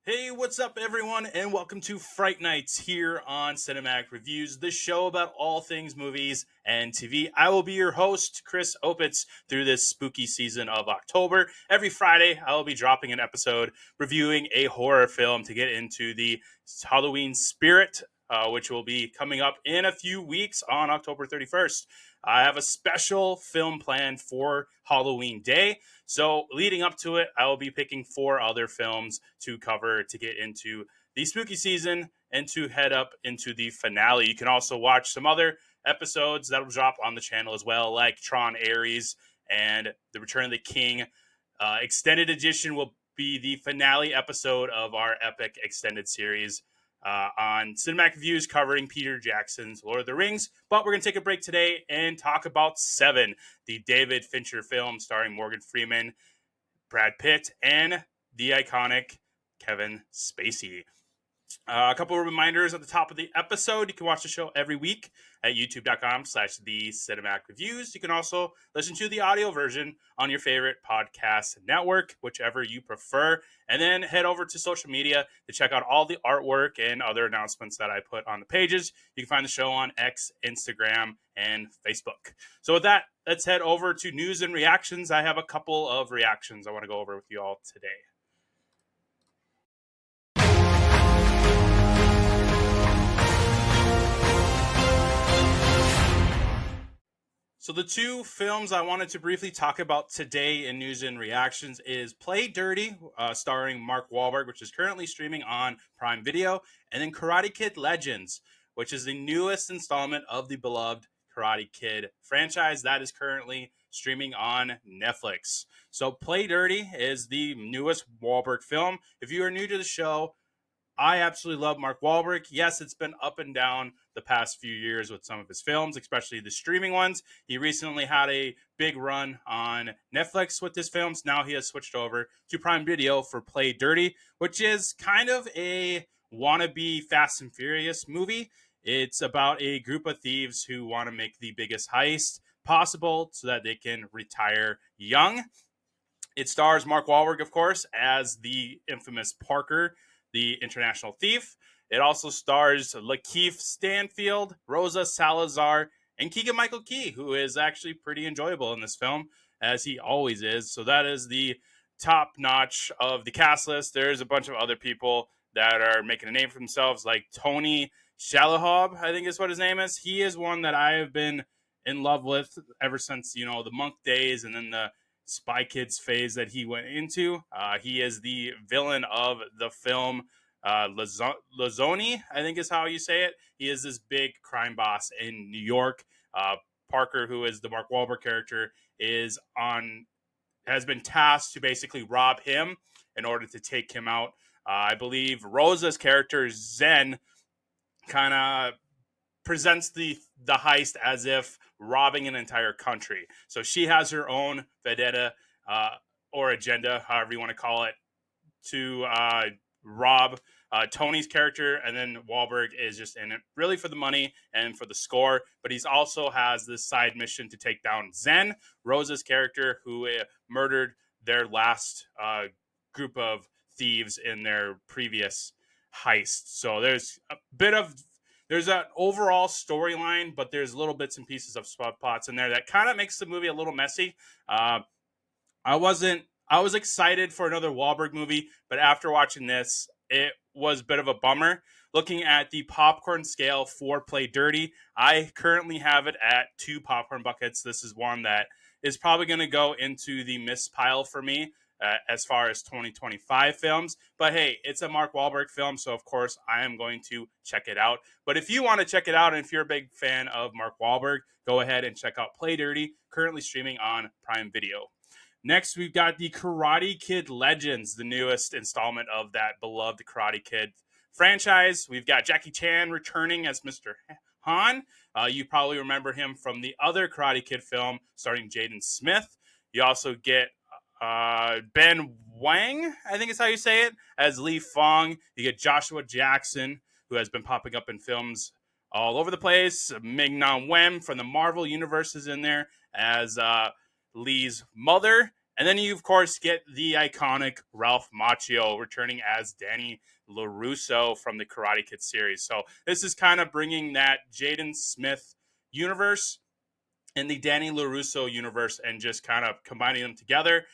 Hey, what's up, everyone, and welcome to Fright Nights here on Cinematic Reviews, the show about all things movies and TV. I will be your host, Chris Opitz, through this spooky season of October. Every Friday, I will be dropping an episode reviewing a horror film to get into the Halloween spirit, which will be coming up in a few weeks on October 31st. I have a special film planned for Halloween Day. So, leading up to it, I will be picking 4 other films to cover to get into the spooky season and to head up into the finale. You can also watch some other episodes that will drop on the channel as well, like Tron Ares and The Return of the King. Extended edition will be the finale episode of our epic extended series on Cinematic Reviews covering Peter Jackson's Lord of the Rings. But we're going to take a break today and talk about se7en, the David Fincher film starring Morgan Freeman, Brad Pitt, and the iconic Kevin Spacey. A couple of reminders at the top of the episode. You can watch the show every week at youtube.com/the7en-reviews. You can also listen to the audio version on your favorite podcast network, whichever you prefer. And then head over to social media to check out all the artwork and other announcements that I put on the pages. You can find the show on X, Instagram, and Facebook. So with that, let's head over to news and reactions. I have a couple of reactions I want to go over with you all today. So the 2 films I wanted to briefly talk about today in news and reactions is Play Dirty, starring Mark Wahlberg, which is currently streaming on Prime Video, and then Karate Kid Legends, which is the newest installment of the beloved Karate Kid franchise that is currently streaming on Netflix. So Play Dirty is the newest Wahlberg film. If you are new to the show, I absolutely love Mark Wahlberg. Yes, it's been up and down the past few years with some of his films, especially the streaming ones. He recently had a big run on Netflix with his films. Now he has switched over to Prime Video for Play Dirty, which is kind of a wannabe Fast and Furious movie. It's about a group of thieves who want to make the biggest heist possible so that they can retire young. It stars Mark Wahlberg, of course, as the infamous Parker, the international thief. It also stars Lakeith Stanfield, Rosa Salazar, and Keegan-Michael Key, who is actually pretty enjoyable in this film, as he always is. So that is the top notch of the cast list. There's a bunch of other people that are making a name for themselves, like Tony Shalhoub, I think is what his name is. He is one that I have been in love with ever since, the Monk days and then the Spy Kids phase that he went into. He is the villain of the film Lazzoni, I think is how you say it. He is this big crime boss in New York. Parker, who is the Mark Wahlberg character, has been tasked to basically rob him in order to take him out. I believe Rosa's character, Zen, kind of presents the heist as if robbing an entire country. So she has her own vendetta or agenda, however you want to call it, to rob Tony's character, and then Wahlberg is just in it really for the money and for the score. But he's also has this side mission to take down Zen, Rosa's character, who murdered their last group of thieves in their previous heist. So there's an overall storyline, but there's little bits and pieces of subplots in there that kind of makes the movie a little messy. I was excited for another Wahlberg movie, but after watching this, it was a bit of a bummer. Looking at the popcorn scale for Play Dirty, I currently have it at 2 popcorn buckets. This is one that is probably going to go into the miss pile for me as far as 2025 films. But hey, it's a Mark Wahlberg film, so of course I am going to check it out. But if you want to check it out, and if you're a big fan of Mark Wahlberg, go ahead and check out Play Dirty, currently streaming on Prime Video. Next, we've got the Karate Kid Legends, the newest installment of that beloved Karate Kid franchise. We've got Jackie Chan returning as Mr. Han. You probably remember him from the other Karate Kid film starring Jaden Smith. You also get Ben Wang, I think is how you say it, as Li Fong. You get Joshua Jackson, who has been popping up in films all over the place. Ming-Na Wen from the Marvel Universe is in there as Lee's mother. And then you, of course, get the iconic Ralph Macchio returning as Danny LaRusso from the Karate Kid series. So this is kind of bringing that Jaden Smith universe and the Danny LaRusso universe and just kind of combining them together.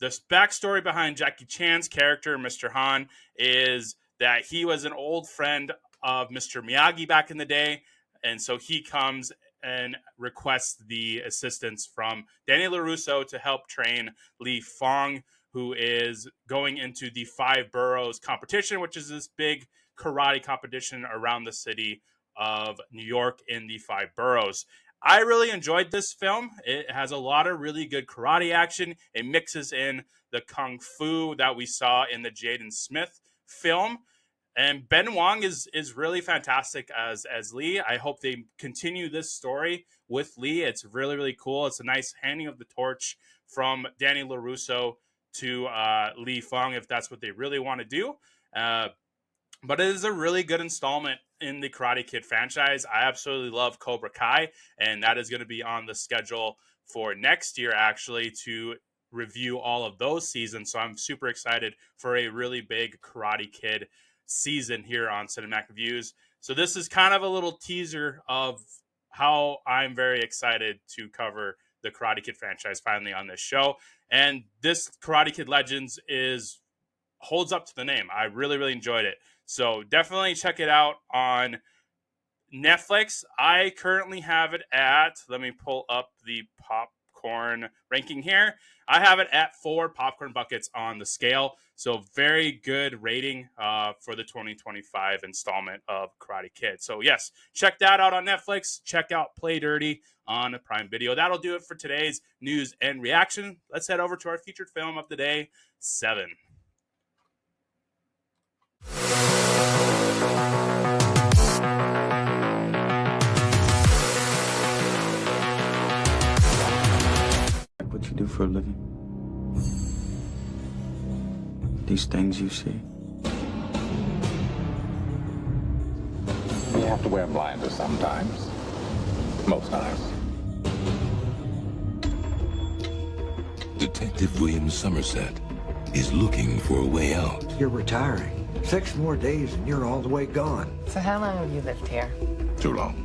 The backstory behind Jackie Chan's character, Mr. Han, is that he was an old friend of Mr. Miyagi back in the day. And so he comes and requests the assistance from Danny LaRusso to help train Li Fong, who is going into the Five Boroughs competition, which is this big karate competition around the city of New York in the Five Boroughs. I really enjoyed this film. It has a lot of really good karate action. It mixes in the kung fu that we saw in the Jaden Smith film. And Ben Wong is really fantastic as Lee. I hope they continue this story with Lee. It's really, really cool. It's a nice handing of the torch from Danny LaRusso to Li Fong, if that's what they really want to do. But it is a really good installment in the Karate Kid franchise. I absolutely love Cobra Kai, and that is going to be on the schedule for next year, actually, to review all of those seasons. So I'm super excited for a really big Karate Kid season here on Cinematic Reviews. So this is kind of a little teaser of how I'm very excited to cover the Karate Kid franchise finally on this show. And this Karate Kid Legends holds up to the name. I really, really enjoyed it. So definitely check it out on Netflix. I currently have it at, let me pull up the popcorn ranking here. I have it at 4 popcorn buckets on the scale. So very good rating for the 2025 installment of Karate Kid. So yes, check that out on Netflix. Check out Play Dirty on Prime Video. That'll do it for today's news and reaction. Let's head over to our featured film of the day, Se7en. What you do for a living? These things you see? You have to wear blinders sometimes. Most times. Detective William Somerset is looking for a way out. You're retiring. 6 more days and you're all the way gone. So how long have you lived here? Too long.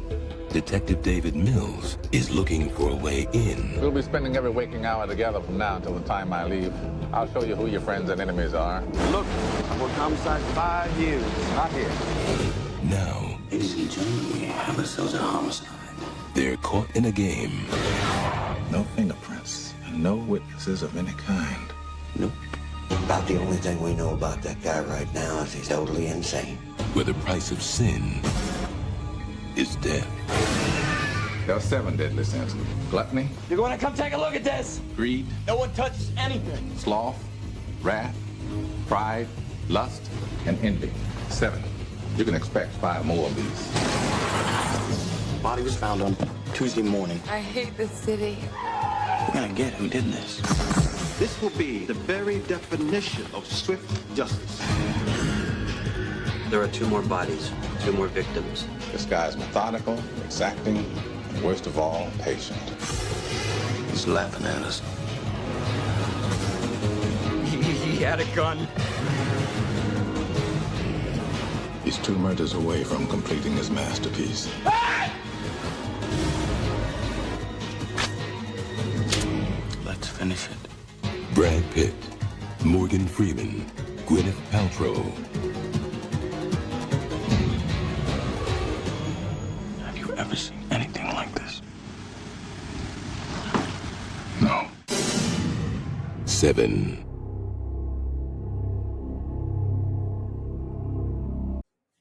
Detective David Mills is looking for a way in. We'll be spending every waking hour together from now until the time I leave. I'll show you who your friends and enemies are. Look, I've worked homicide 5 years. Not here. Now, Ladies and gentlemen, we have ourselves a homicide. they're caught in a game. No fingerprints and no witnesses of any kind. Nope. About the only thing we know about that guy right now is he's totally insane. Where the price of sin is death. There are 7 deadly sins. Gluttony, You're going to come take a look at this? greed, No one touches anything. sloth, wrath, pride, lust, and envy. 7. You can expect 5 more of these. Body was found on Tuesday morning. I hate this city. We're gonna get who did this. This will be the very definition of swift justice. There are 2 more bodies, 2 more victims. This guy's methodical, exacting, and worst of all, patient. He's laughing at us. He had a gun. He's 2 murders away from completing his masterpiece. Let's finish it. Brad Pitt, Morgan Freeman, Gwyneth Paltrow. Have you ever seen anything like this? No. 7.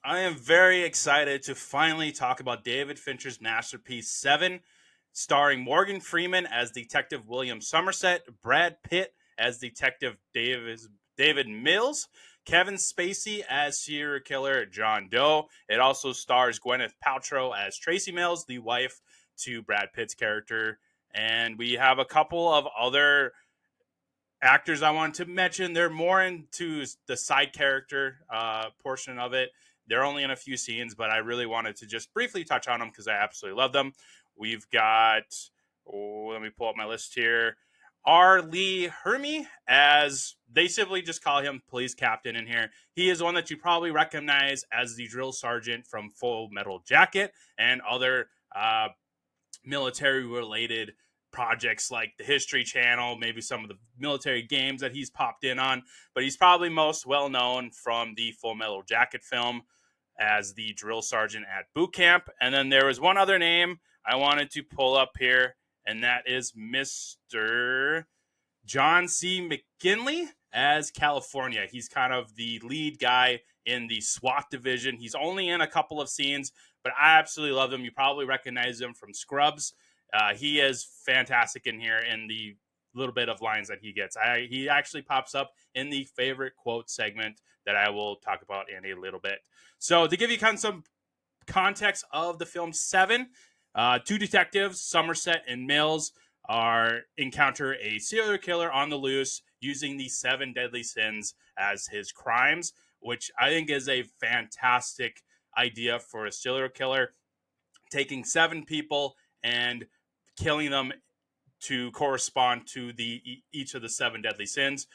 I am very excited to finally talk about David Fincher's masterpiece, Se7en, starring Morgan Freeman as Detective William Somerset, Brad Pitt as Detective David Mills, Kevin Spacey as serial killer John Doe. It also stars Gwyneth Paltrow as Tracy Mills, the wife to Brad Pitt's character. And we have a couple of other actors I want to mention. They're more into the side character portion of it. They're only in a few scenes, but I really wanted to just briefly touch on them because I absolutely love them. We've got, let me pull up my list here. R. Lee Hermie, as they simply just call him police captain in here. He is one that you probably recognize as the drill sergeant from Full Metal Jacket and other military-related projects like the History Channel, maybe some of the military games that he's popped in on. But he's probably most well-known from the Full Metal Jacket film as the drill sergeant at boot camp. And then there was one other name I wanted to pull up here, and that is Mr. John C. McKinley as California. He's kind of the lead guy in the SWAT division. He's only in a couple of scenes, but I absolutely love him. You probably recognize him from Scrubs. He is fantastic in here in the little bit of lines that he gets. He actually pops up in the favorite quote segment that I will talk about in a little bit. So to give you kind of some context of the film Seven, two detectives, Somerset and Mills, encounter a serial killer on the loose using the 7 deadly sins as his crimes, which I think is a fantastic idea for a serial killer, taking 7 people and killing them to correspond to each of the 7 deadly sins.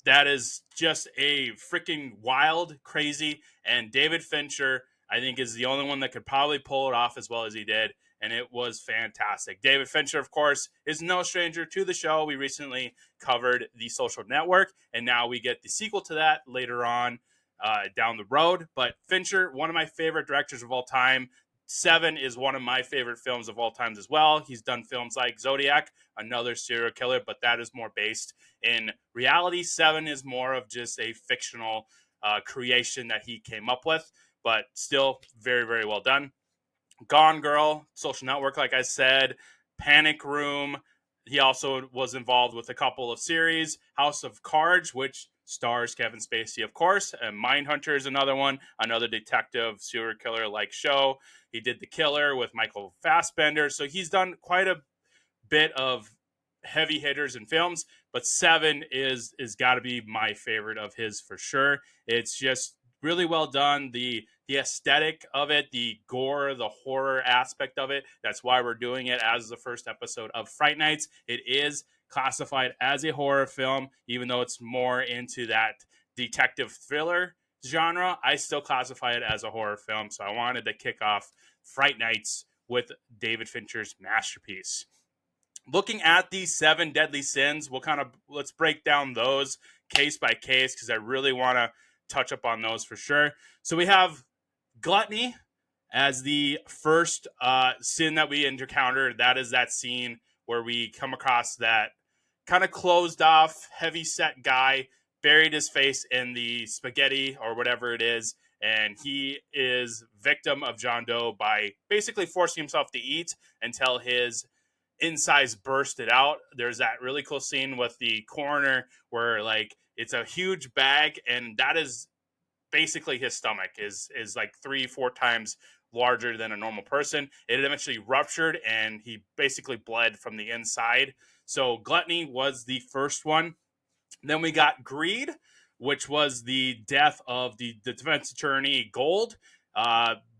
That is just a freaking wild, crazy, and David Fincher, I think, is the only one that could probably pull it off as well as he did, and it was fantastic. David Fincher, of course, is no stranger to the show. We recently covered The Social Network, and now we get the sequel to that later on down the road. But Fincher, one of my favorite directors of all time. Seven is one of my favorite films of all times as well. He's done films like Zodiac, another serial killer, but that is more based in reality. Seven is more of just a fictional creation that he came up with, but still very, very well done. Gone Girl, Social Network, like I said, Panic Room. He also was involved with a couple of series. House of Cards, which stars Kevin Spacey, of course. And Mindhunter is another one, another detective serial killer like show. He did The Killer with Michael Fassbender. So he's done quite a bit of heavy hitters in films, but Seven is got to be my favorite of his for sure. It's just really well done. The aesthetic of it, the gore, the horror aspect of it. That's why we're doing it as the first episode of Fright Nights. It is classified as a horror film, even though it's more into that detective thriller genre. I still classify it as a horror film, so I wanted to kick off Fright Nights with David Fincher's masterpiece. Looking at the 7 deadly sins, let's break down those case by case because I really want to touch up on those for sure. So we have gluttony as the first sin that we encounter. That is that scene where we come across that kind of closed off, heavy set guy, buried his face in the spaghetti or whatever it is, and he is victim of John Doe by basically forcing himself to eat until his insides bursted out. There's that really cool scene with the coroner where like it's a huge bag, and that is basically his stomach is like 3-4 times larger than a normal person. It eventually ruptured and he basically bled from the inside. So gluttony was the first one. Then we got greed, which was the death of the defense attorney Gold.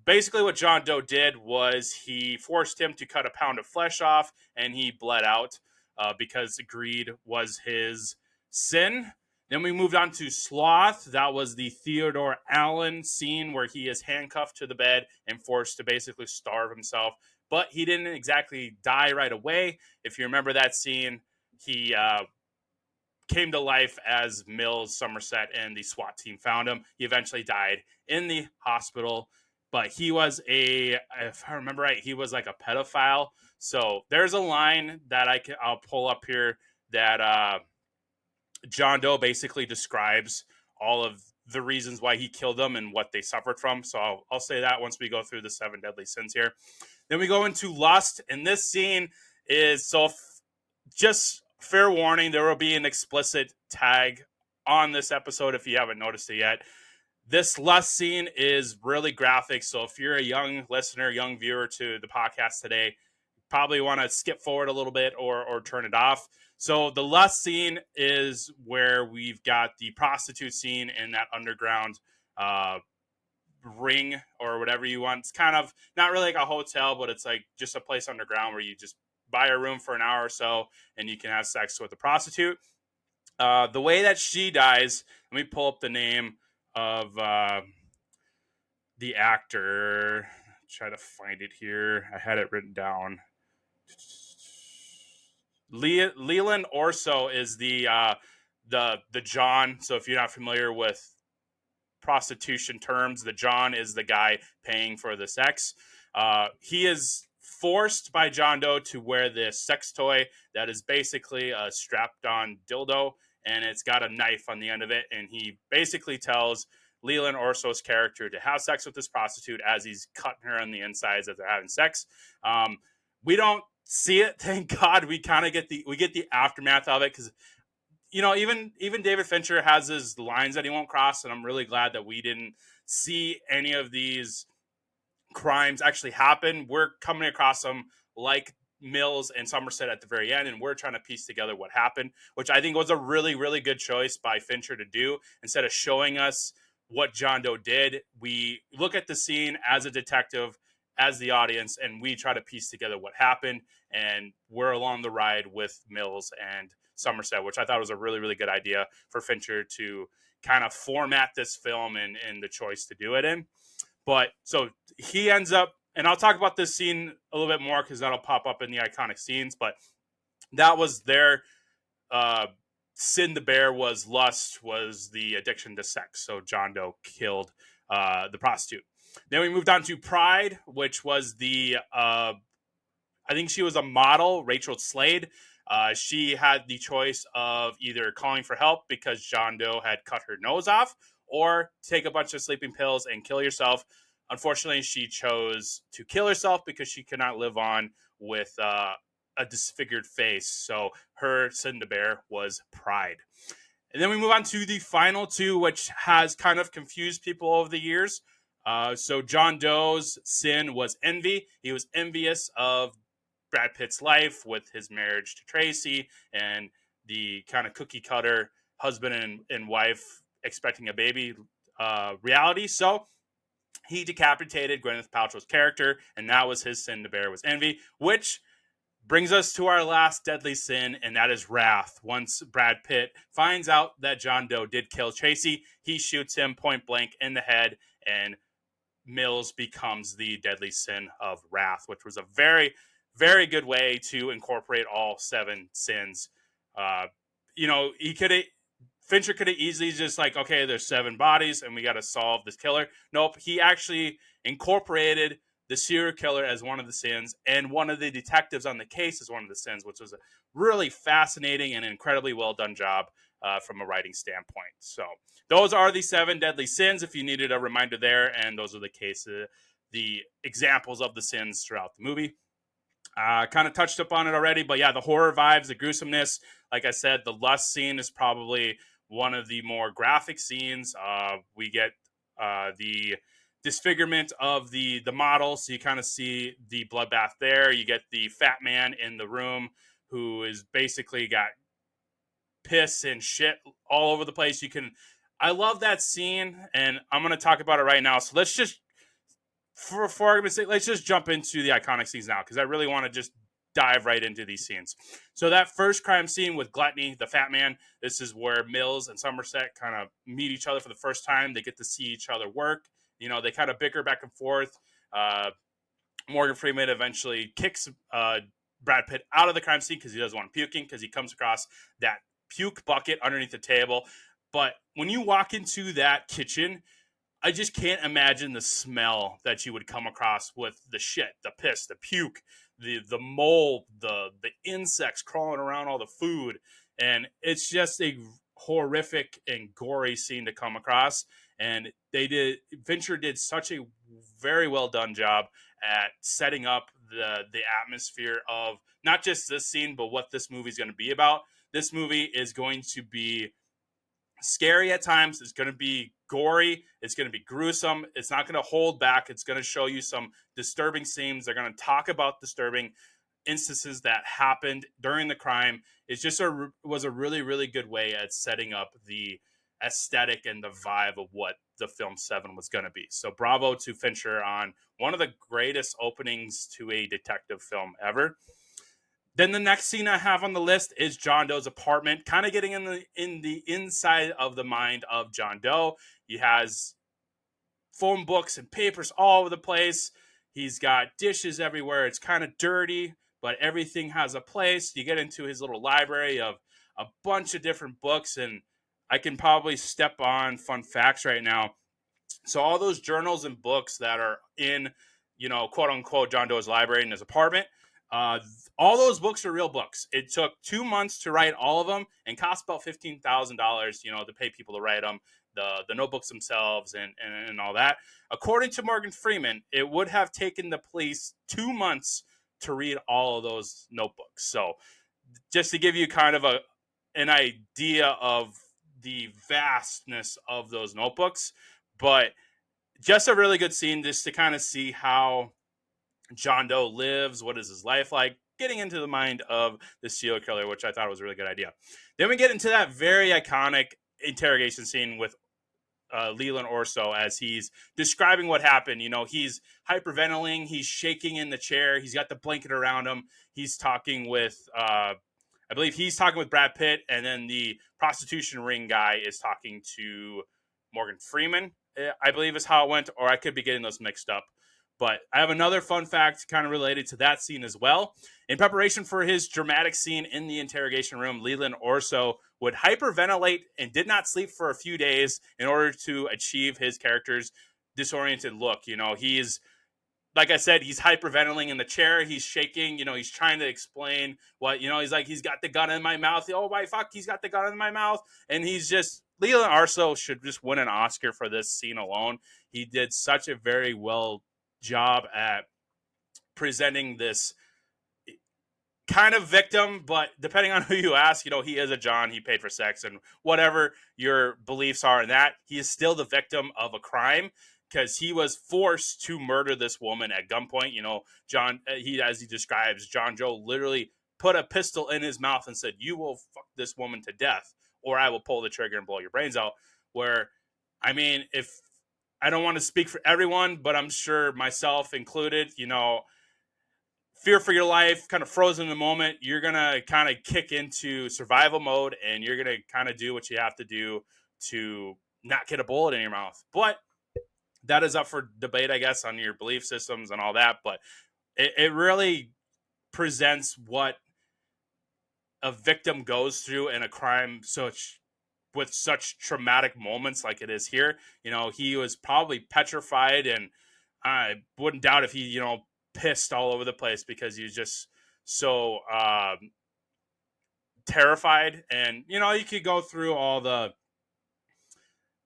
Basically what John Doe did was he forced him to cut a pound of flesh off, and he bled out because greed was his sin. Then we moved on to sloth. That was the Theodore Allen scene where he is handcuffed to the bed and forced to basically starve himself. But he didn't exactly die right away. If you remember that scene, he came to life as Mills, Somerset, and the SWAT team found him. He eventually died in the hospital. But he was if I remember right, he was like a pedophile. So there's a line that I'll pull up here that John Doe basically describes all of the reasons why he killed them and what they suffered from. So I'll say that once we go through the 7 deadly sins here. Then we go into lust, and this scene is just fair warning, there will be an explicit tag on this episode if you haven't noticed it yet. This lust scene is really graphic, so if you're a young listener, young viewer to the podcast today, probably want to skip forward a little bit or turn it off. So the lust scene is where we've got the prostitute scene in that underground ring or whatever you want. It's kind of not really like a hotel, but it's like just a place underground where you just buy a room for an hour or so, and you can have sex with a prostitute. The way that she dies, let me pull up the name of the actor. Try to find it here. I had it written down. Leland Orso is the John. So if you're not familiar with prostitution terms, the John is the guy paying for the sex. He is forced by John Doe to wear this sex toy that is basically a strapped-on dildo, and it's got a knife on the end of it. And he basically tells Leland Orso's character to have sex with this prostitute as he's cutting her on the insides as they're having sex. We don't see it, thank God. We kind of get the aftermath of it, because even David Fincher has his lines that he won't cross, and I'm really glad that we didn't see any of these crimes actually happen. We're coming across them like Mills and Somerset at the very end, and we're trying to piece together what happened, which I think was a really, really good choice by Fincher to do. Instead of showing us what John Doe did, we look at the scene as a detective, as the audience, and we try to piece together what happened, and we're along the ride with Mills and Somerset, which I thought was a really, really good idea for Fincher to kind of format this film and the choice to do it in. But so he ends up, and I'll talk about this scene a little bit more because that'll pop up in the iconic scenes, but that was their sin to bear, was lust, was the addiction to sex. So John Doe killed the prostitute. Then we moved on to Pride, which was I think she was a model, Rachel Slade. She had the choice of either calling for help because John Doe had cut her nose off, or take a bunch of sleeping pills and kill yourself. Unfortunately, she chose to kill herself because she could not live on with a disfigured face. So her sin to bear was pride. And then we move on to the final two, which has kind of confused people over the years. So John Doe's sin was envy. He was envious of Brad Pitt's life with his marriage to Tracy and the kind of cookie cutter husband and wife expecting a baby reality. So he decapitated Gwyneth Paltrow's character, and that was his sin to bear, was envy, which brings us to our last deadly sin, and that is wrath. Once Brad Pitt finds out that John Doe did kill Tracy, he shoots him point blank in the head, and Mills becomes the deadly sin of wrath, which was a very, very good way to incorporate all 7 sins. Fincher could have easily just like, okay, there's 7 bodies and we got to solve this killer. Nope, he actually incorporated the serial killer as one of the sins, and one of the detectives on the case as one of the sins, which was a really fascinating and incredibly well done job from a writing standpoint. So those are the 7 deadly sins, if you needed a reminder there, and those are the examples of the sins throughout the movie. Kind of touched up on it already, but yeah, the horror vibes, the gruesomeness. Like I said, the lust scene is probably one of the more graphic scenes. We get the disfigurement of the model, so you kind of see the bloodbath there. You get the fat man in the room who is basically got piss and shit all over the place. I love that scene, and I'm going to talk about it right now. So let's just, for argument's sake, let's just jump into the iconic scenes now, because I really want to just dive right into these scenes. So that first crime scene with Gluttony, the fat man, this is where Mills and Somerset kind of meet each other for the first time. They get to see each other work. They kind of bicker back and forth. Morgan Freeman eventually kicks Brad Pitt out of the crime scene because he doesn't want him puking, because he comes across that puke bucket underneath the table. But when you walk into that kitchen, I just can't imagine the smell that you would come across with the shit, the piss, the puke, the mold, the insects crawling around all the food. And it's just a horrific and gory scene to come across. And Fincher did such a very well done job at setting up the atmosphere of not just this scene, but what this movie is going to be about. This movie is going to be scary at times. It's going to be gory. It's going to be gruesome. It's not going to hold back. It's going to show you some disturbing scenes. They're going to talk about disturbing instances that happened during the crime. It's just was a really, really good way at setting up the aesthetic and the vibe of what the film 7 was going to be. So bravo to Fincher on one of the greatest openings to a detective film ever. Then the next scene I have on the list is John Doe's apartment, kind of getting in the inside of the mind of John Doe. He has phone books and papers all over the place. He's got dishes everywhere. It's kind of dirty, but everything has a place. You get into his little library of a bunch of different books, and I can probably step on fun facts right now. So all those journals and books that are in, quote unquote, John Doe's library in his apartment, uh, all those books are real books. It took 2 months to write all of them and cost about $15,000, to pay people to write them, the notebooks themselves and all that. According to Morgan Freeman, it would have taken the police 2 months to read all of those notebooks. So just to give you kind of an idea of the vastness of those notebooks, but just a really good scene just to kind of see how John Doe lives, what is his life like, getting into the mind of the serial killer, which I thought was a really good idea. Then we get into that very iconic interrogation scene with Leland Orso as he's describing what happened. He's hyperventilating, he's shaking in the chair, he's got the blanket around him, he's talking with I believe he's talking with Brad Pitt, and then the prostitution ring guy is talking to Morgan Freeman, I believe is how it went, or I could be getting those mixed up. But I have another fun fact kind of related to that scene as well. In preparation for his dramatic scene in the interrogation room, Leland Orso would hyperventilate and did not sleep for a few days in order to achieve his character's disoriented look. He's, like I said, he's hyperventilating in the chair. He's shaking. He's trying to explain what, he's like, he's got the gun in my mouth. Oh, my fuck, he's got the gun in my mouth. And he's just, Leland Orso should just win an Oscar for this scene alone. He did such a very well job at presenting this kind of victim, but depending on who you ask, he is a John, he paid for sex, and whatever your beliefs are in that, he is still the victim of a crime because he was forced to murder this woman at gunpoint. John, as he describes, John Doe literally put a pistol in his mouth and said, "You will fuck this woman to death, or I will pull the trigger and blow your brains out." Where, I mean, if I don't want to speak for everyone, but I'm sure myself included, fear for your life, kind of frozen in the moment, you're going to kind of kick into survival mode and you're going to kind of do what you have to do to not get a bullet in your mouth. But that is up for debate, I guess, on your belief systems and all that. But it really presents what a victim goes through in a crime with such traumatic moments like it is here. He was probably petrified, and I wouldn't doubt if he, pissed all over the place because he was just so terrified. And, you could go through all the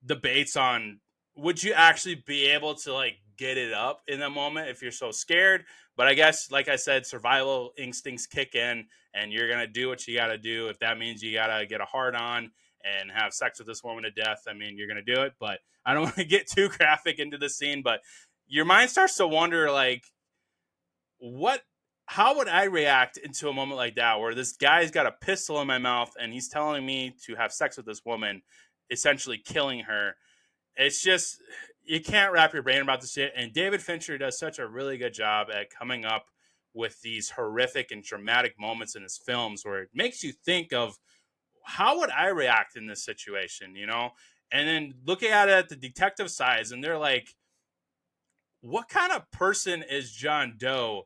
debates on would you actually be able to like get it up in the moment if you're so scared. But I guess, like I said, survival instincts kick in and you're going to do what you got to do. If that means you got to get a hard on and have sex with this woman to death, I mean, you're going to do it. But I don't want to get too graphic into the scene, but your mind starts to wonder, like, how would I react into a moment like that where this guy's got a pistol in my mouth and he's telling me to have sex with this woman, essentially killing her. It's just, you can't wrap your brain about this shit. And David Fincher does such a really good job at coming up with these horrific and dramatic moments in his films where it makes you think of, how would I react in this situation, And then looking at it at the detective side, and they're like, what kind of person is John Doe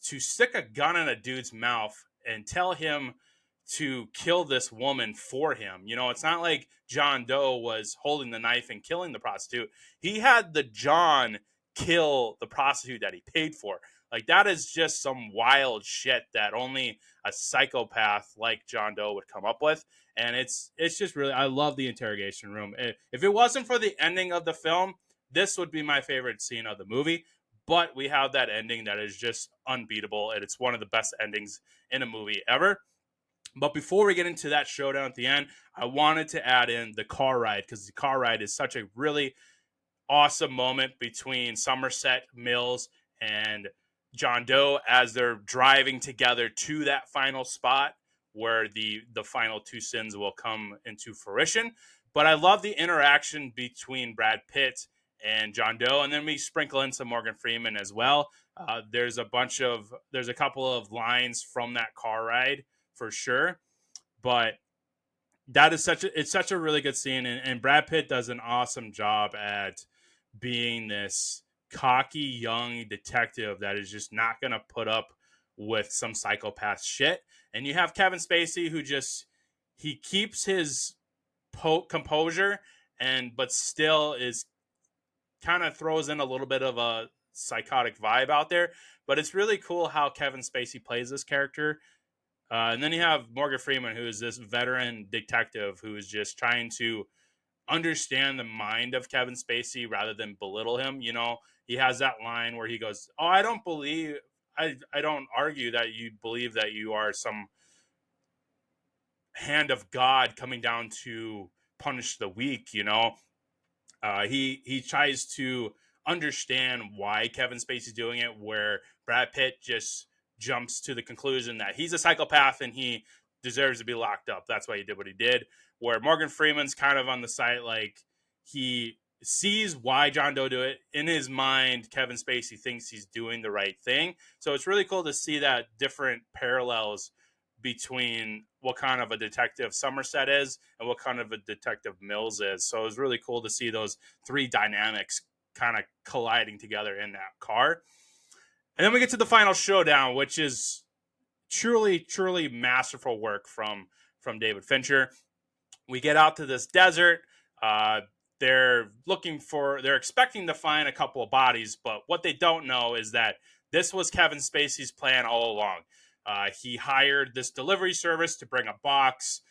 to stick a gun in a dude's mouth and tell him to kill this woman for him? It's not like John Doe was holding the knife and killing the prostitute. He had the John kill the prostitute that he paid for. Like, that is just some wild shit that only a psychopath like John Doe would come up with. And it's just really, I love the interrogation room. If it wasn't for the ending of the film, this would be my favorite scene of the movie. But we have that ending that is just unbeatable, and it's one of the best endings in a movie ever. But before we get into that showdown at the end, I wanted to add in the car ride, because the car ride is such a really awesome moment between Somerset Mills and John Doe as they're driving together to that final spot where the final two sins will come into fruition. But I love the interaction between Brad Pitt and John Doe, and then we sprinkle in some Morgan Freeman as well. There's a couple of lines from that car ride for sure, but that is such a really good scene, and Brad Pitt does an awesome job at being this cocky young detective that is just not going to put up with some psychopath shit. And you have Kevin Spacey, who he keeps his composure, but still is kind of throws in a little bit of a psychotic vibe out there. But it's really cool how Kevin Spacey plays this character. And then you have Morgan Freeman, who is this veteran detective who is just trying to understand the mind of Kevin Spacey rather than belittle him. You know, he has that line where he goes, "Oh, I don't argue that you believe that you are some hand of God coming down to punish the weak." You know, he tries to understand why Kevin Spacey's doing it, where Brad Pitt just jumps to the conclusion that he's a psychopath and he deserves to be locked up. That's why he did what he did. Where Morgan Freeman's kind of on the side, like he sees why John Doe do it. In his mind, Kevin Spacey thinks he's doing the right thing. So it's really cool to see that different parallels between what kind of a detective Somerset is and what kind of a detective Mills is. So it was really cool to see those three dynamics kind of colliding together in that car. And then we get to the final showdown, which is truly masterful work from David Fincher. We get out to this desert. They're expecting to find a couple of bodies, but what they don't know is that this was Kevin Spacey's plan all along. He hired this delivery service to bring a box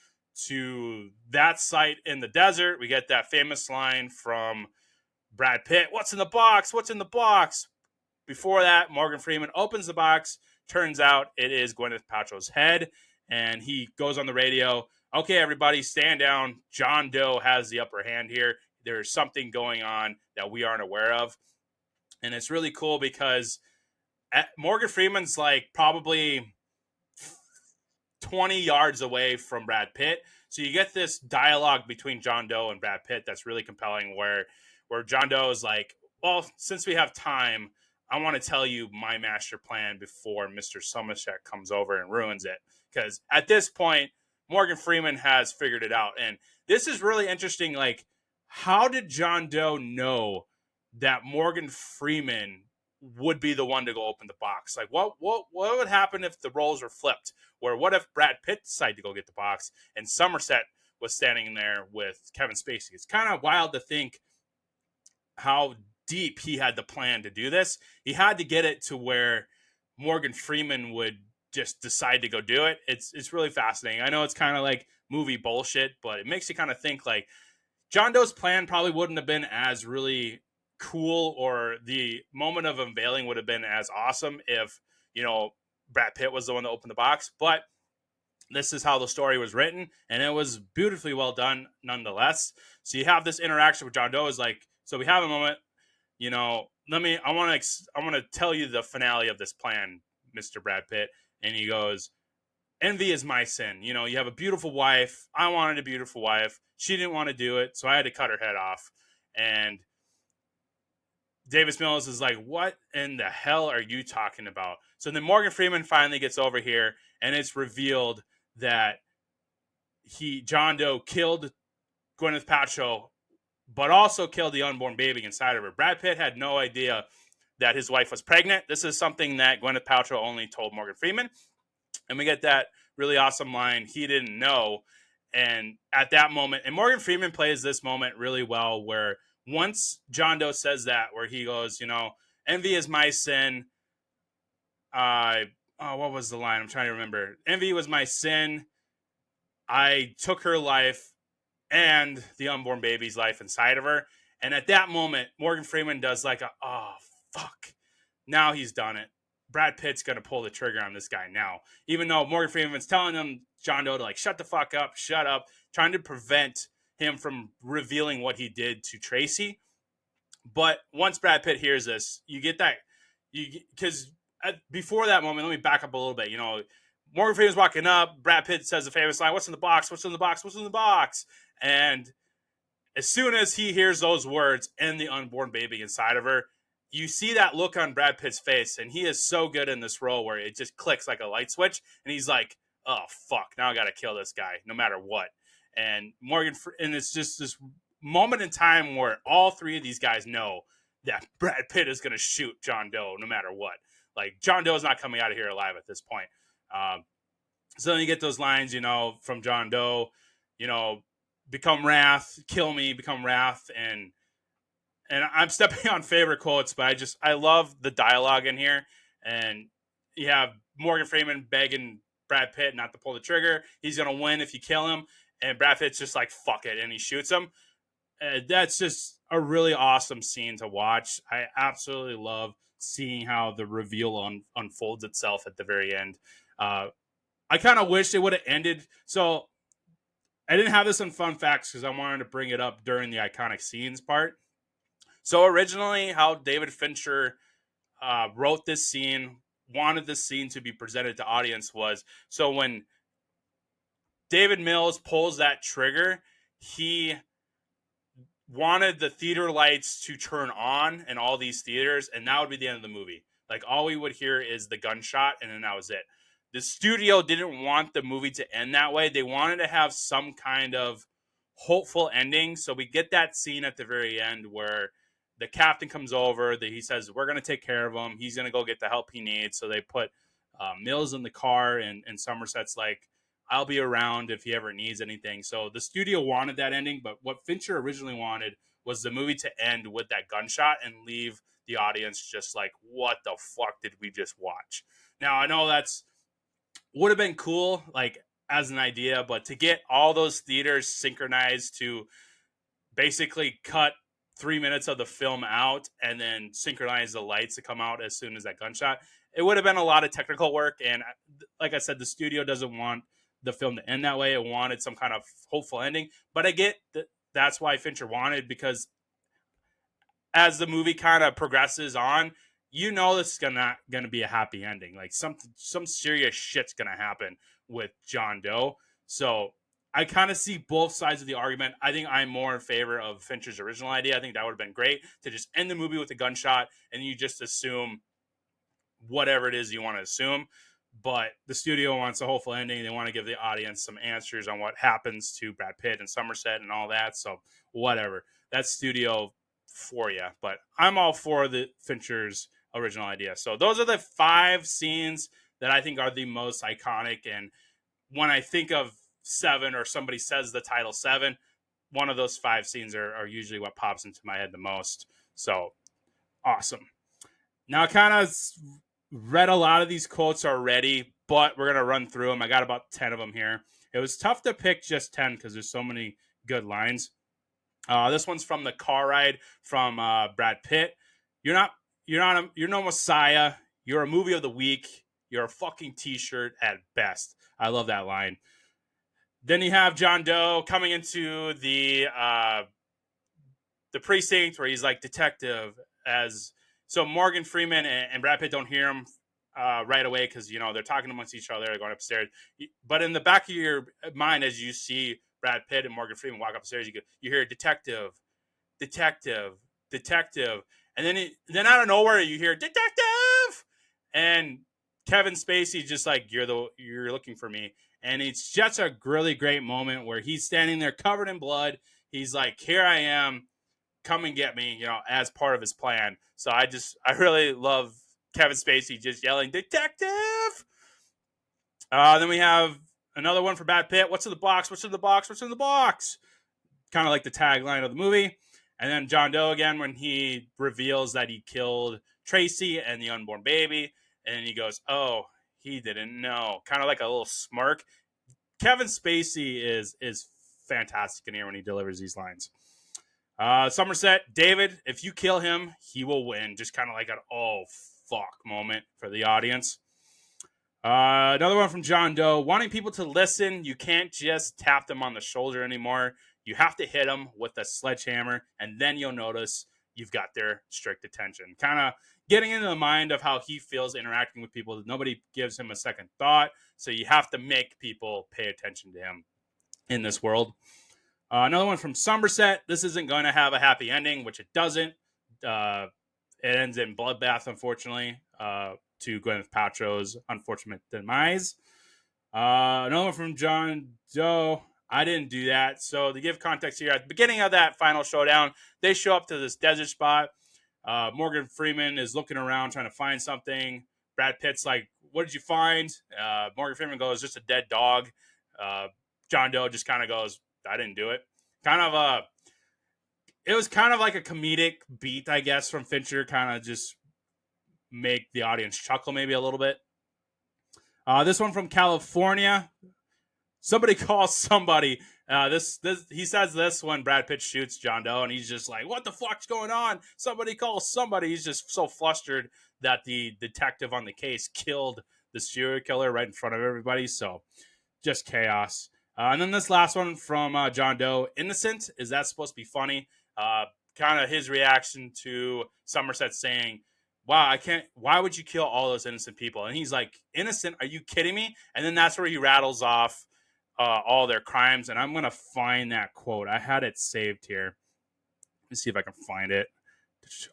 to that site in the desert. We get that famous line from Brad Pitt, "What's in the box? What's in the box?" Before that, Morgan Freeman opens the box. Turns out it is Gwyneth Paltrow's head. And he goes on the radio, "Okay, everybody, stand down. John Doe has the upper hand here. There's something going on that we aren't aware of." And it's really cool because Morgan Freeman's like probably 20 yards away from Brad Pitt. So you get this dialogue between John Doe and Brad Pitt that's really compelling, where John Doe is like, "Well, since we have time, I want to tell you my master plan before Mr. Somerset comes over and ruins it." Because at this point, Morgan Freeman has figured it out. And this is really interesting. Like, how did John Doe know that Morgan Freeman would be the one to go open the box? Like, what would happen if the roles were flipped? Or what if Brad Pitt decided to go get the box and Somerset was standing there with Kevin Spacey? It's kind of wild to think how deep he had the plan to do this. He had to get it to where Morgan Freeman would just decide to go do it. It's really fascinating. I know it's kind of like movie bullshit, but it makes you kind of think like John Doe's plan probably wouldn't have been as really cool, or the moment of unveiling would have been as awesome if, you know, Brad Pitt was the one that opened the box. But this is how the story was written, and it was beautifully well done nonetheless. So you have this interaction with John Doe is like, so we have a moment, you know, I want to tell you the finale of this plan, Mr. Brad Pitt. And he goes, "Envy is my sin. You know, you have a beautiful wife. I wanted a beautiful wife. She didn't want to do it, so I had to cut her head off." And Davis Mills is like, "What in the hell are you talking about?" So then Morgan Freeman finally gets over here, and it's revealed that John Doe killed Gwyneth Paltrow, but also killed the unborn baby inside of her. Brad Pitt had no idea that his wife was pregnant. This is something that Gwyneth Paltrow only told Morgan Freeman. And we get that really awesome line, "He didn't know." And at that moment, and Morgan Freeman plays this moment really well, where once John Doe says that, where he goes, you know, "Envy is my sin." What was the line? I'm trying to remember. "Envy was my sin. I took her life and the unborn baby's life inside of her." And at that moment, Morgan Freeman does like "oh, fuck. Now he's done it. Brad Pitt's going to pull the trigger on this guy now." Even though Morgan Freeman's telling him, John Doe, to like, "Shut the fuck up, shut up," trying to prevent him from revealing what he did to Tracy. But once Brad Pitt hears this, you get that, because before that moment, let me back up a little bit. You know, Morgan Freeman's walking up. Brad Pitt says the famous line, "What's in the box? What's in the box? What's in the box?" And as soon as he hears those words and the unborn baby inside of her, you see that look on Brad Pitt's face, and he is so good in this role where it just clicks like a light switch, and he's like, "Oh fuck, now I got to kill this guy, no matter what." And and it's just this moment in time where all three of these guys know that Brad Pitt is going to shoot John Doe no matter what. Like, John Doe is not coming out of here alive at this point. So then you get those lines, from John Doe, become wrath, kill me, become wrath, and I'm stepping on favorite quotes, but I love the dialogue in here. And you have Morgan Freeman begging Brad Pitt not to pull the trigger. He's gonna win if you kill him, and Brad Pitt's just like, fuck it, and he shoots him. That's just a really awesome scene to watch. I absolutely love seeing how the reveal unfolds itself at the very end. I kind of wish it would have ended. So I didn't have this in fun facts because I wanted to bring it up during the iconic scenes part. So originally, how David Fincher wrote this scene, wanted this scene to be presented to audience was, so when David Mills pulls that trigger, he wanted the theater lights to turn on in all these theaters, and that would be the end of the movie. Like, all we would hear is the gunshot, and then that was it. The studio didn't want the movie to end that way. They wanted to have some kind of hopeful ending. So we get that scene at the very end where the captain comes over. He says, we're going to take care of him. He's going to go get the help he needs. So they put Mills in the car, and Somerset's like, I'll be around if he ever needs anything. So the studio wanted that ending, but what Fincher originally wanted was the movie to end with that gunshot and leave the audience just like, what the fuck did we just watch? Now, I know that's would have been cool, like, as an idea, but to get all those theaters synchronized to basically cut 3 minutes of the film out and then synchronize the lights to come out as soon as that gunshot, it would have been a lot of technical work. And like I said, the studio doesn't want the film to end that way. It wanted some kind of hopeful ending, but I get that that's why Fincher wanted, because as the movie kind of progresses on, this is gonna be a happy ending. Like, some serious shit's gonna happen with John Doe. So I kind of see both sides of the argument. I think I'm more in favor of Fincher's original idea. I think that would have been great to just end the movie with a gunshot and you just assume whatever it is you want to assume. But the studio wants a hopeful ending. They want to give the audience some answers on what happens to Brad Pitt and Somerset and all that. So whatever. That's studio for you. But I'm all for the Fincher's original idea. So those are the 5 scenes that I think are the most iconic. And when I think of se7en, or somebody says the title se7en, one of those 5 scenes are usually what pops into my head the most. So awesome. Now, I kind of read a lot of these quotes already, but we're going to run through them. I got about 10 of them here. It was tough to pick just 10 because there's so many good lines. This one's from the car ride from Brad Pitt. You're no messiah. You're a movie of the week. You're a fucking t-shirt at best. I love that line. Then you have John Doe coming into the precinct where he's like, detective. So Morgan Freeman and Brad Pitt don't hear him right away because, they're talking amongst each other. They're going upstairs. But in the back of your mind, as you see Brad Pitt and Morgan Freeman walk upstairs, you hear detective, detective, detective. And then out of nowhere, you hear detective. And Kevin Spacey just like, you're looking for me. And it's just a really great moment where he's standing there covered in blood. He's like, here I am, come and get me, as part of his plan. So I really love Kevin Spacey just yelling, detective. Then we have another one for Brad Pitt. What's in the box? What's in the box? What's in the box? Kind of like the tagline of the movie. And then John Doe again, when he reveals that he killed Tracy and the unborn baby. And he goes, oh, he didn't know. Kind of like a little smirk. Kevin Spacey is fantastic in here when he delivers these lines. Somerset, David, if you kill him, he will win. Just kind of like an oh fuck moment for the audience. Another one from John Doe. Wanting people to listen, you can't just tap them on the shoulder anymore. You have to hit them with a sledgehammer, and then you'll notice you've got their strict attention. Kind of getting into the mind of how he feels interacting with people. Nobody gives him a second thought, so you have to make people pay attention to him in this world. Another one from Somerset. This isn't going to have a happy ending, which it doesn't. It ends in bloodbath, unfortunately, to Gwyneth Paltrow's unfortunate demise. Another one from John Doe. I didn't do that. So to give context here, at the beginning of that final showdown, they show up to this desert spot. Morgan Freeman is looking around trying to find something. Brad Pitt's like, what did you find? Morgan Freeman goes, just a dead dog. John Doe just kind of goes, I didn't do it. It was kind of like a comedic beat, I guess, from Fincher, kind of just make the audience chuckle maybe a little bit. This one from California. Somebody calls somebody. He says this when Brad Pitt shoots John Doe, and he's just like, what the fuck's going on? Somebody calls somebody. He's just so flustered that the detective on the case killed the serial killer right in front of everybody. So just chaos. And then this last one from John Doe. Innocent. Is that supposed to be funny? Kind of his reaction to Somerset saying, wow, why would you kill all those innocent people? And he's like, innocent? Are you kidding me? And then that's where he rattles off all their crimes. And I'm going to find that quote. I had it saved here. Let's see if I can find it.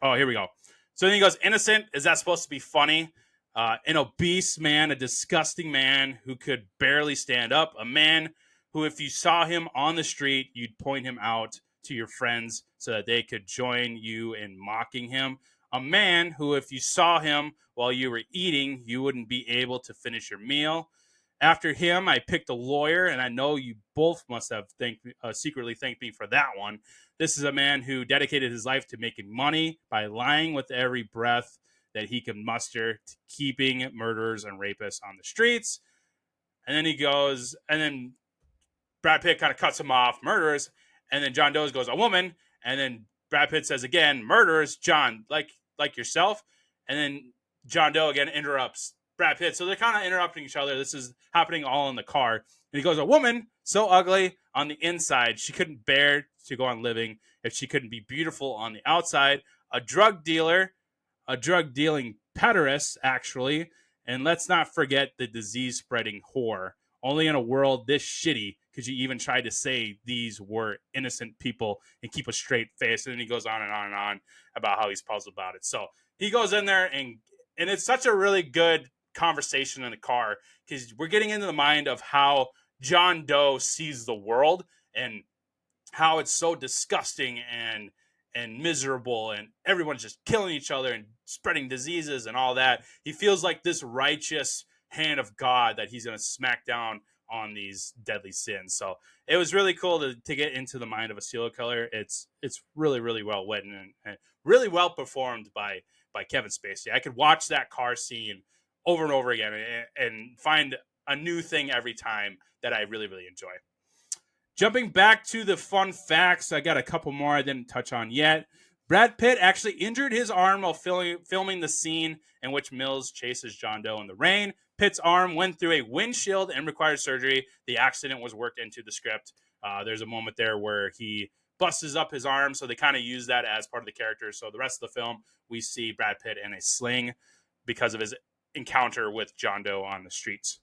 Oh, here we go. So then he goes, innocent? Is that supposed to be funny? An obese man, a disgusting man who could barely stand up, a man who, if you saw him on the street, you'd point him out to your friends so that they could join you in mocking him. A man who, if you saw him while you were eating, you wouldn't be able to finish your meal. After him, I picked a lawyer, and I know you both must have secretly thanked me for that one. This is a man who dedicated his life to making money by lying with every breath that he can muster, to keeping murderers and rapists on the streets. And then he goes, and then Brad Pitt kind of cuts him off, murderers, and then John Doe goes, a woman, and then Brad Pitt says again, murderers, John, like yourself. And then John Doe again interrupts Brad Pitt. So they're kind of interrupting each other. This is happening all in the car. And he goes, a woman so ugly on the inside, she couldn't bear to go on living if she couldn't be beautiful on the outside. A drug dealer, a drug dealing pederast, actually. And let's not forget the disease spreading whore. Only in a world this shitty could you even try to say these were innocent people and keep a straight face. And then he goes on and on and on about how he's puzzled about it. So he goes in there, and it's such a really good conversation in the car, because we're getting into the mind of how John Doe sees the world and how it's so disgusting and miserable, and everyone's just killing each other and spreading diseases and all that. He feels like this righteous hand of God that he's going to smack down on these deadly sins. So it was really cool to get into the mind of a serial killer. It's really, really well written and really well performed by Kevin Spacey. I could watch that car scene over and over again and find a new thing every time that I really, really enjoy. Jumping back to the fun facts, I got a couple more I didn't touch on yet. Brad Pitt actually injured his arm while filming the scene in which Mills chases John Doe in the rain. Pitt's arm went through a windshield and required surgery. The accident was worked into the script. There's a moment there where he busts up his arm, so they kind of use that as part of the character. So the rest of the film, we see Brad Pitt in a sling because of his encounter with John Doe on the streets.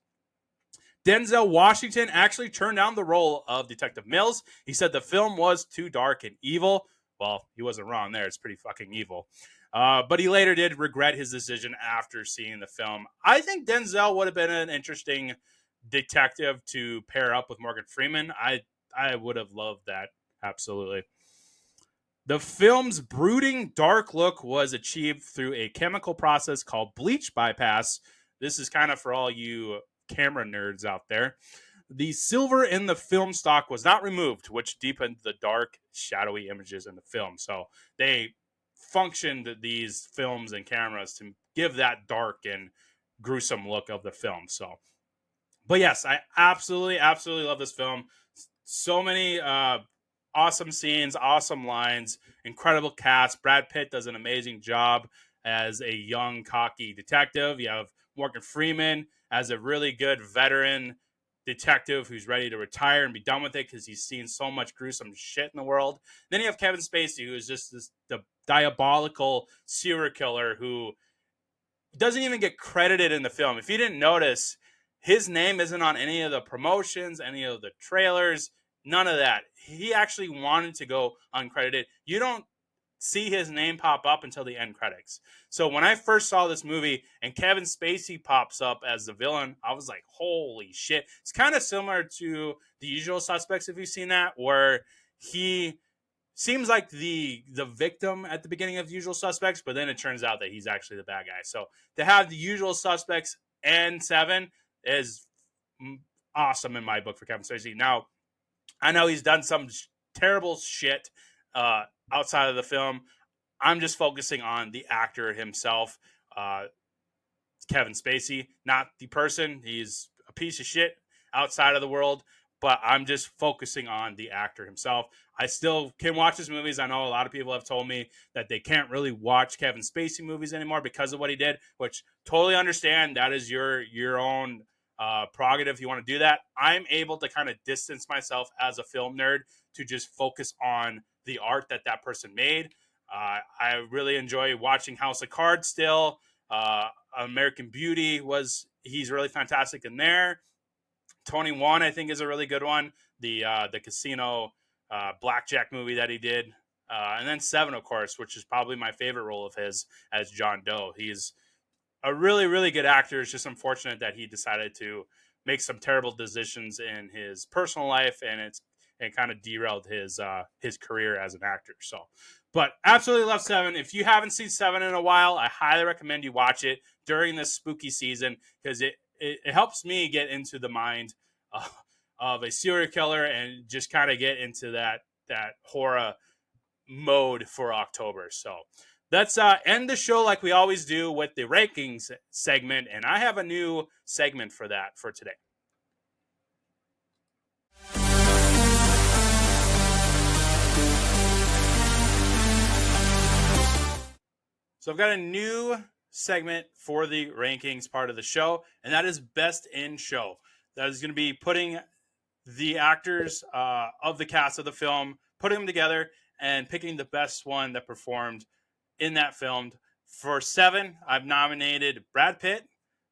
Denzel Washington actually turned down the role of Detective Mills. He said the film was too dark and evil. Well, he wasn't wrong there. It's pretty fucking evil. But he later did regret his decision after seeing the film. I think Denzel would have been an interesting detective to pair up with Morgan Freeman. I would have loved that. Absolutely. The film's brooding, dark look was achieved through a chemical process called bleach bypass. This is kind of for all you camera nerds out there. The silver in the film stock was not removed, which deepened the dark, shadowy images in the film. So they functioned these films and cameras to give that dark and gruesome look of the film. So, but yes, I absolutely love this film. So many awesome scenes, awesome lines, incredible cast. Brad Pitt does an amazing job as a young, cocky detective. You have Morgan Freeman as a really good veteran detective who's ready to retire and be done with it because he's seen so much gruesome shit in the world. Then you have Kevin Spacey, who is just the diabolical serial killer who doesn't even get credited in the film. If you didn't notice, his name isn't on any of the promotions, any of the trailers, None of that. He actually wanted to go uncredited. You don't see his name pop up until the end credits. So when I first saw this movie and Kevin Spacey pops up as the villain, I was like, holy shit. It's kind of similar to The Usual Suspects, if you've seen that, where he seems like the victim at the beginning of The Usual Suspects, but then it turns out that he's actually the bad guy. So to have The Usual Suspects and Seven is awesome in my book for Kevin Spacey. Now, I know he's done some terrible shit outside of the film. I'm just focusing on the actor himself, Kevin Spacey, not the person. He's a piece of shit outside of the world, but I'm just focusing on the actor himself. I still can watch his movies. I know a lot of people have told me that they can't really watch Kevin Spacey movies anymore because of what he did, which totally understand. That is your own prerogative if you want to do that. I'm able to kind of distance myself as a film nerd to just focus on the art that person made. I really enjoy watching House of Cards still. American Beauty he's really fantastic in there. 21, I think, is a really good one. The casino blackjack movie that he did. And then Seven, of course, which is probably my favorite role of his as John Doe. He's a really, really good actor. It's just unfortunate that he decided to make some terrible decisions in his personal life, and it kind of derailed his career as an actor. So, but absolutely love Seven. If you haven't seen Seven in a while, I highly recommend you watch it during this spooky season because it helps me get into the mind of a serial killer and just kind of get into that horror mode for October. So let's end the show like we always do with the rankings segment, and I have a new segment for that for today. So I've got a new segment for the rankings part of the show, and that is Best in Show. That is going to be putting the actors of the cast of the film, putting them together, and picking the best one that performed in that film. For Seven, I've nominated Brad Pitt,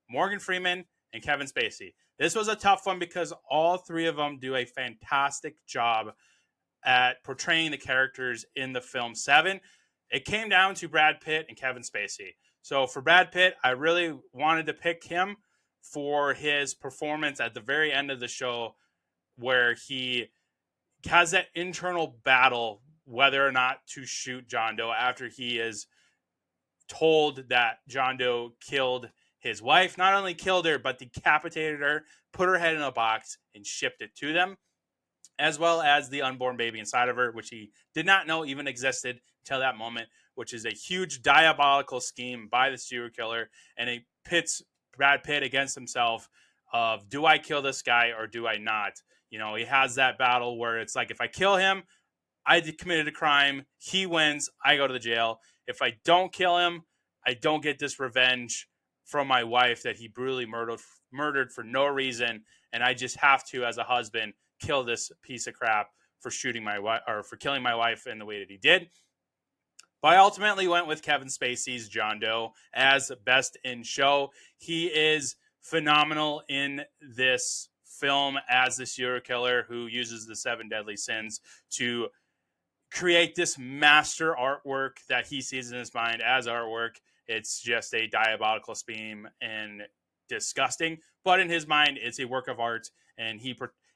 Morgan Freeman, and Kevin Spacey. This was a tough one because all three of them do a fantastic job at portraying the characters in the film Seven. It came down to Brad Pitt and Kevin Spacey. So for Brad Pitt, I really wanted to pick him for his performance at the very end of the show where he has that internal battle whether or not to shoot John Doe after he is told that John Doe killed his wife. Not only killed her, but decapitated her, put her head in a box, and shipped it to them, as well as the unborn baby inside of her, which he did not know even existed until that moment, which is a huge diabolical scheme by the serial killer, and it pits Brad Pitt against himself of, do I kill this guy or do I not? You know, he has that battle where it's like, if I kill him, I committed a crime, he wins, I go to the jail. If I don't kill him, I don't get this revenge from my wife that he brutally murdered for no reason, and I just have to, as a husband, kill this piece of crap for shooting my wife or for killing my wife in the way that he did. But I ultimately went with Kevin Spacey's John Doe as Best in Show. He is phenomenal in this film as the serial killer who uses the 7 deadly sins to create this master artwork that he sees in his mind as artwork. It's just a diabolical scheme and disgusting, but in his mind, it's a work of art. And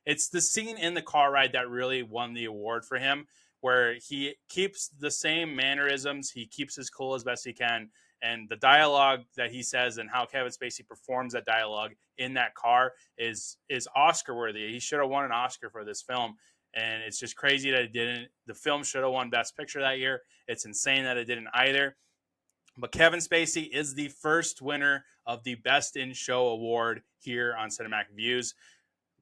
it's the scene in the car ride that really won the award for him, where he keeps the same mannerisms, he keeps his cool as best he can, and the dialogue that he says and how Kevin Spacey performs that dialogue in that car is Oscar worthy. He should have won an Oscar for this film. And it's just crazy that it didn't. The film should have won Best Picture that year. It's insane that it didn't either. But Kevin Spacey is the first winner of the Best in Show award here on Cinematic Views.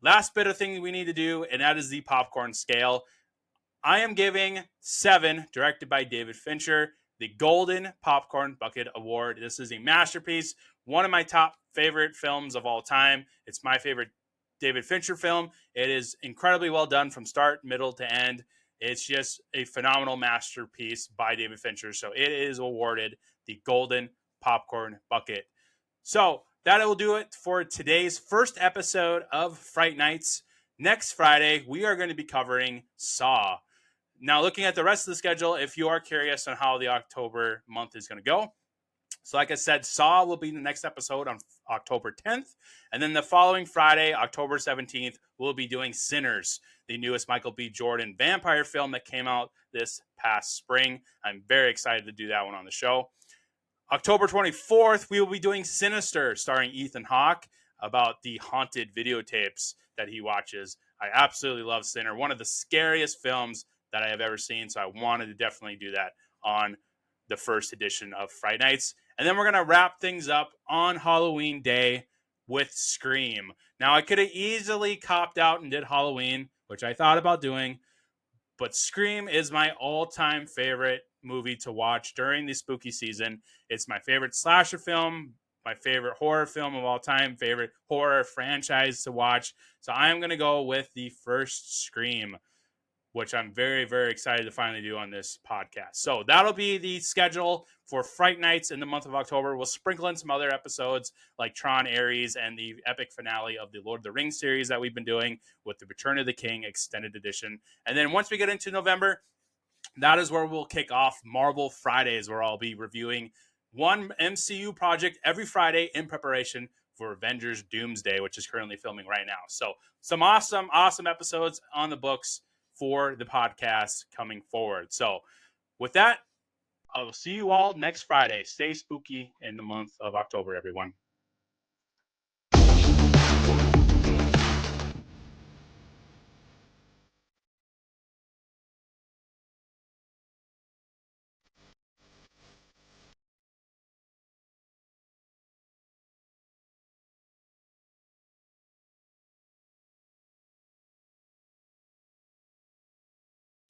Last bit of thing we need to do, and that is the popcorn scale. I am giving Seven, directed by David Fincher, the Golden Popcorn Bucket Award. This is a masterpiece, one of my top favorite films of all time. It's my favorite David Fincher film. It is incredibly well done from start, middle to end. It's just a phenomenal masterpiece by David Fincher. So it is awarded the Golden Popcorn Bucket. So that will do it for today's first episode of Fright Nights. Next Friday, we are going to be covering Saw. Now, looking at the rest of the schedule, if you are curious on how the October month is going to go, so like I said, Saw will be the next episode on October 10th. And then the following Friday, October 17th, we'll be doing Sinners, the newest Michael B. Jordan vampire film that came out this past spring. I'm very excited to do that one on the show. October 24th, we will be doing Sinister, starring Ethan Hawke, about the haunted videotapes that he watches. I absolutely love Sinner, one of the scariest films that I have ever seen. So I wanted to definitely do that on the first edition of Fright Nights. And then we're going to wrap things up on Halloween Day with Scream. Now, I could have easily copped out and did Halloween, which I thought about doing, but Scream is my all-time favorite movie to watch during the spooky season. It's my favorite slasher film, my favorite horror film of all time, favorite horror franchise to watch. So I am going to go with the first Scream, which I'm very, very excited to finally do on this podcast. So that'll be the schedule for Fright Nights in the month of October. We'll sprinkle in some other episodes like Tron Ares and the epic finale of the Lord of the Rings series that we've been doing with the Return of the King extended edition. And then once we get into November, that is where we'll kick off Marvel Fridays, where I'll be reviewing one MCU project every Friday in preparation for Avengers Doomsday, which is currently filming right now. So some awesome, awesome episodes on the books for the podcast coming forward. So with that, I will see you all next Friday. Stay spooky in the month of October, everyone.